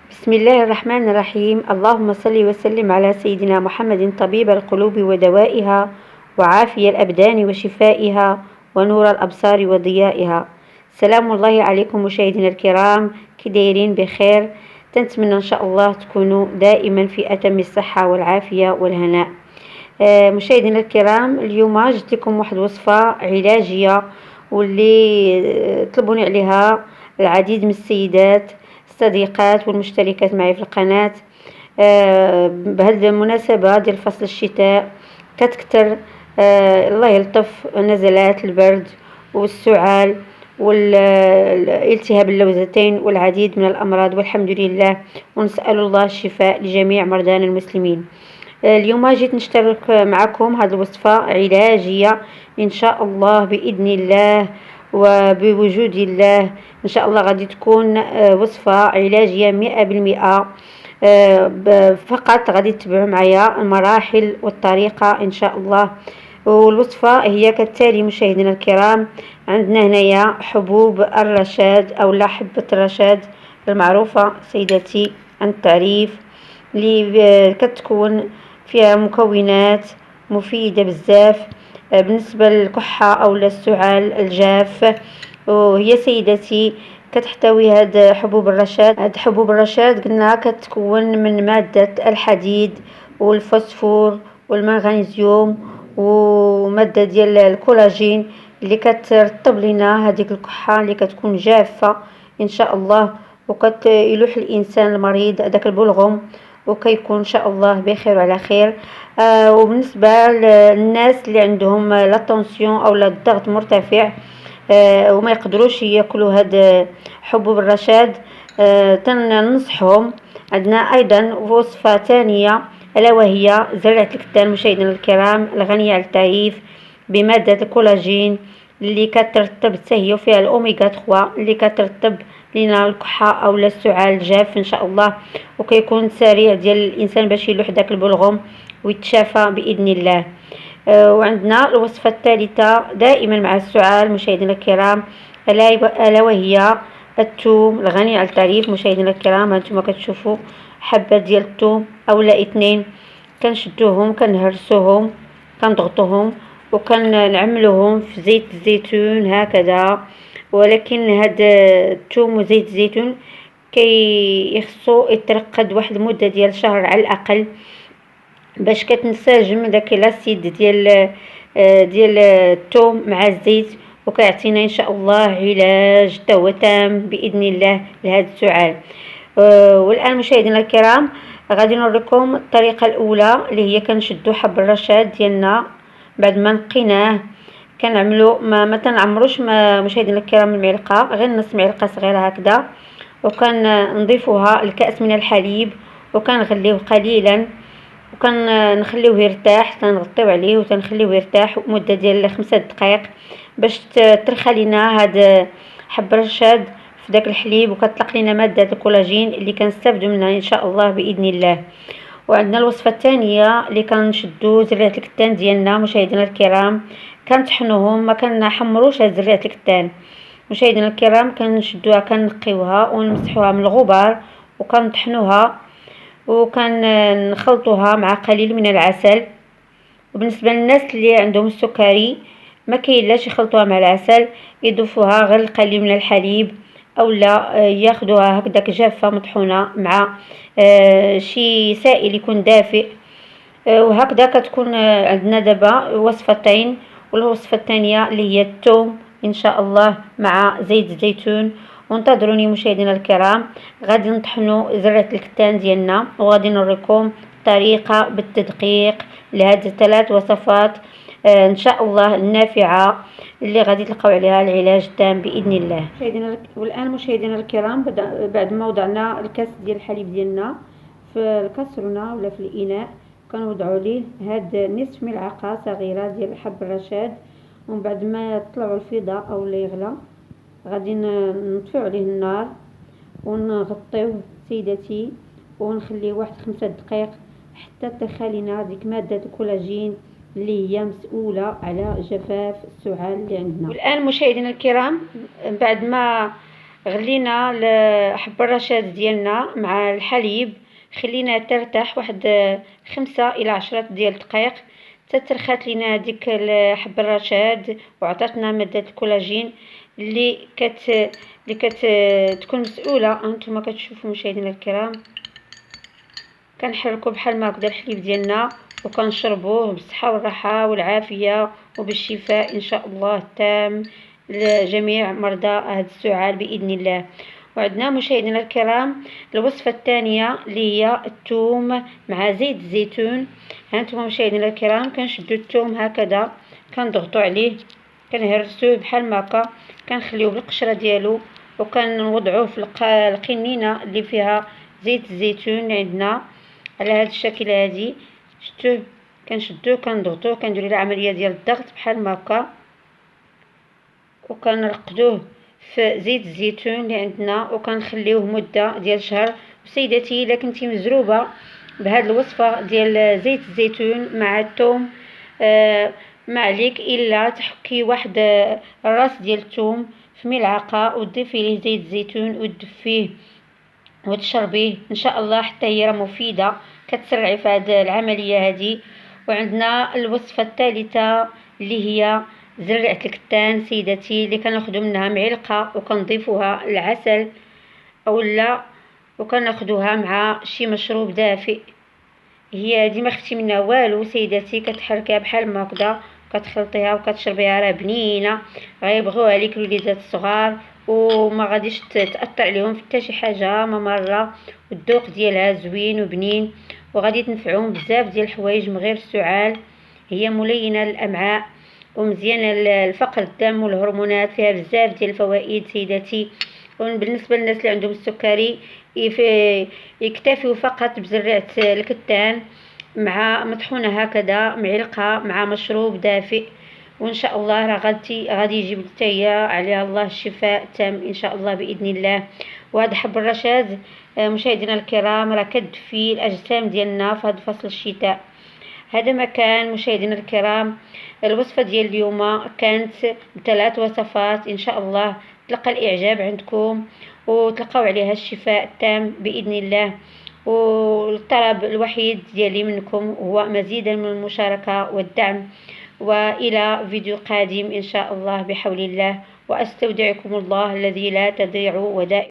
بسم الله الرحمن الرحيم. اللهم صل وسلم على سيدنا محمد طبيب القلوب ودوائها وعافية الأبدان وشفائها ونور الأبصار وضيائها. سلام الله عليكم مشاهدينا الكرام، كي دايرين بخير؟ تنتمنى إن شاء الله تكونوا دائما في أتم الصحة والعافية والهناء. مشاهدينا الكرام، اليوم جبت لكم واحد الوصفة علاجية واللي طلبوني عليها العديد من السيدات الصديقات والمشتركات معي في القناة. بهذه المناسبة ديال فصل الشتاء كتكتر الله يلطف نزلات البرد والسعال والالتهاب اللوزتين والعديد من الأمراض، والحمد لله، ونسأل الله الشفاء لجميع مرضانا المسلمين. اليوم جيت نشترك معكم هذه الوصفة علاجية إن شاء الله بإذن الله وبوجود الله. إن شاء الله غادي تكون وصفة علاجية 100%. فقط غادي تتبعوا معايا المراحل والطريقة إن شاء الله. والوصفة هي كالتالي مشاهدينا الكرام. عندنا هنايا حبوب الرشاد أو لا حبة الرشاد المعروفة سيداتي عن التعريف، اللي كتكون فيها مكونات مفيدة بزاف بالنسبة للكحة أو للسعال الجاف. وهي سيدتي كتحتوي هاد حبوب الرشاد قلنا كتكون من مادة الحديد والفوسفور والمغنيسيوم ومادة ديال الكولاجين اللي كترطب لنا هذيك الكحة اللي كتكون جافة ان شاء الله، وكيلوح الانسان المريض هذاك البلغم وكيكون ان شاء الله بخير وعلى خير. وبالنسبه للناس اللي عندهم لا طونسيون او لا الضغط مرتفع وما يقدروش ياكلوا هاد حبوب الرشاد، تننصحهم. عندنا ايضا وصفه ثانيه الا وهي زرعه الكتان مشاهدينا الكرام، الغنيه على التعريف بماده الكولاجين اللي كترطب حتى هي فيها الاوميغا 3 اللي كترطب لنا الكحه او السعال الجاف ان شاء الله، وكيكون سريع ديال الانسان باش يلوح داك البلغم ويتشافى باذن الله. وعندنا الوصفه الثالثه دائما مع السعال مشاهدينا الكرام الا وهي الثوم الغني على التعريف. مشاهدينا الكرام، هانتوما كتشوفوا حبه ديال الثوم اولا اثنين، كنشدوهم كنهرسوهم كنضغطوهم وكنعملوهم في زيت الزيتون هكذا، ولكن هاد الثوم وزيت الزيتون يخصو يترقد واحد المده ديال شهر على الاقل باش كتنسجم داك لاسيد ديال الثوم مع الزيت، وكيعطينا ان شاء الله علاج تام باذن الله لهذا السعال. والان مشاهدينا الكرام غادي نوريكم الطريقه الاولى اللي هي كنشدو حب الرشاد ديالنا بعد ما نقيناه. كنعملو ما تنعمروش مشاهدينا الكرام المعلقه، غير نص معلقه صغيره هكذا، وكنضيفوها لكأس من الحليب وكنغليوه قليلا وكنخليوه يرتاح، تنغطيو عليه وتنخليوه يرتاح مده ديال 5 دقائق باش ترخى لينا هاد حب الرشاد في داك الحليب وكتطلق لنا ماده الكولاجين اللي كنستافدوا منها ان شاء الله باذن الله. وعندنا الوصفه الثانيه اللي كنشدو زريعه الكتان ديالنا مشاهدينا الكرام، كنطحنوهم، ما كنحمروش هاد زريعه الكتان مشاهدينا الكرام، كنشدوها كنقيوها ونمسحوها من الغبار وكنطحنوها وكنخلطوها مع قليل من العسل. وبالنسبه للناس اللي عندهم السكري ما كاينلاش يخلطوها مع العسل، يضيفوها غير القليل من الحليب او لا ياخذوها هكذاك جافه مطحونه مع شي سائل يكون دافئ. وهكذا كتكون عندنا دابا وصفتين. والوصفه الثانيه اللي هي الثوم ان شاء الله مع زيت الزيتون. وانتظروني مشاهدينا الكرام، غادي نطحنوا زرعه الكتان ديالنا وغادي نوريكم طريقه بالتدقيق لهذه الثلاث وصفات ان شاء الله النافعه اللي غادي تلقاو عليها العلاج التام باذن الله. والان مشاهدينا الكرام، بعد ما وضعنا الكاس ديال الحليب ديالنا في الكاسرونه ولا في الاناء، كنوضعوا ليه هاد نصف ملعقه صغيره ديال حب الرشاد، ومن بعد ما يطلعوا الفضاء او لا يغلى غادي نطفيو عليه النار ونغطيوه سيداتي ونخليه واحد 5 دقائق حتى ترخى لينا ديك ماده الكولاجين اللي هي مسؤوله على جفاف السعال اللي عندنا. والان مشاهدينا الكرام، بعد ما غلينا حب الرشاد ديالنا مع الحليب، خليناها ترتاح واحد 5 إلى 10 ديال الدقائق تترخات لينا هذيك حب الرشاد، وعطاتنا مادة الكولاجين اللي تكون مسؤولة. هانتوما كتشوفوا مشاهدينا الكرام، كنحركو بحال ما هكذا الحليب ديالنا وكنشربوه بالصحة والراحة والعافية وبالشفاء ان شاء الله التام لجميع مرضى هذا السعال باذن الله. وعندنا مشاهدينا الكرام الوصفة الثانية اللي هي الثوم مع زيت الزيتون. هانتوما مشاهدينا الكرام كنشدو الثوم هكذا، كنضغطو عليه، كنهرسوه بحال ما هكا، كنخليوه بالقشرة ديالو، وكنوضعوه في القنينة اللي فيها زيت الزيتون اللي عندنا على هذا الشكل هادي. شفتوه كنشدوه كنضغطوه، كنديرو له عمليه ديال الضغط بحال ما هكا، وكنرقدوه في زيت الزيتون اللي عندنا، وكنخليوه مده ديال شهر. وسيداتي الا كنتي مزروبه بهاد الوصفه ديال زيت الزيتون مع الثوم، ما عليك الا تحكي واحد الراس ديال الثوم في ملعقه وتضيفي ليه زيت الزيتون وتدفيه وتشربيه ان شاء الله، حتى هي راه مفيده كتسرعي في هذه العمليه هذه. وعندنا الوصفه الثالثه اللي هي زرعه الكتان سيداتي، اللي كناخذوا منها معلقه وكنضيفوها العسل اولا، وكناخذوها مع شي مشروب دافئ. هي هذه ما خفتي منها والو سيداتي، كتحركيها بحال ما هكذا كتخلطيها وكتشربيها، راه بنينه غيبغيوها ليك الوليدات الصغار، وما غاديش تاثر عليهم في حتى شي حاجه ما مره، والذوق ديالها زوين وبنين، وغادي تنفعهم بزاف ديال الحوايج من غير السعال. هي ملينه للامعاء ومزيانه لفقر الدم والهرمونات، فيها بزاف ديال الفوائد سيداتي. وبالنسبه للناس اللي عندهم السكري يكتفيوا فقط بزرعه الكتان مع مطحونه هكذا معلقه مع مشروب دافئ، وان شاء الله راه غادي يجيب حتى هي عليها الله الشفاء التام ان شاء الله باذن الله. وهذا حب الرشاد مشاهدينا الكرام راه كتدفي الاجسام ديالنا في هذا فصل الشتاء. هذا ما كان مشاهدينا الكرام الوصفه ديال اليوم، كانت ب3 وصفات ان شاء الله تلقى الاعجاب عندكم وتلقاو عليها الشفاء التام باذن الله. والطلب الوحيد ديالي منكم هو مزيدا من المشاركه والدعم، والى فيديو قادم ان شاء الله بحول الله، واستودعكم الله الذي لا تضيع ودائع.